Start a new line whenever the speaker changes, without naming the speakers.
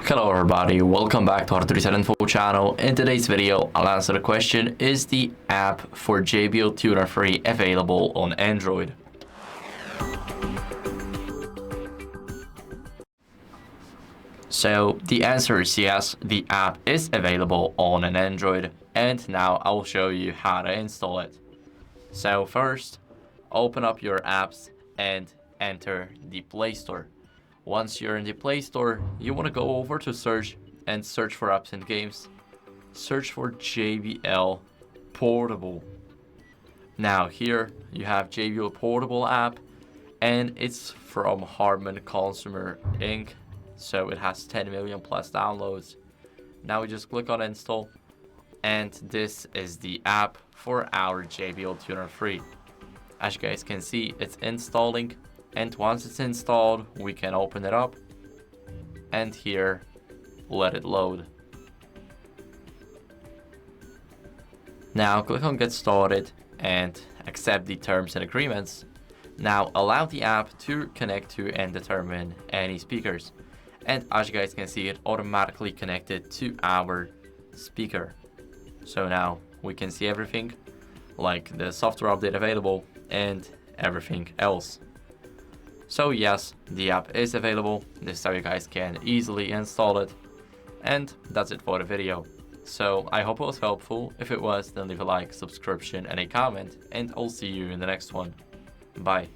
Hello everybody, welcome back to HardReset.Info channel. In today's video, I'll answer the question, is the app for JBL TUNER free available on Android? So the answer is yes, the app is available on an Android, and now I'll show you how to install it. So first, open up your apps and enter the Play Store. Once you're in the Play Store, you want to go over to search and search for apps and games. Search for JBL Portable. Now here you have JBL Portable app, and it's from Harman Consumer Inc. So it has 10 million plus downloads. Now we just click on install, and this is the app for our JBL TUNER free. As you guys can see, it's installing. And once it's installed, we can open it up and here, let it load. Now click on get started and accept the terms and agreements. Now allow the app to connect to and determine any speakers. And as you guys can see, it automatically connected to our speaker. So now we can see everything, like the software update available and everything else. So yes, the app is available. This is how you guys can easily install it. And that's it for the video. So I hope it was helpful. If it was, then leave a like, subscription, and a comment. And I'll see you in the next one. Bye.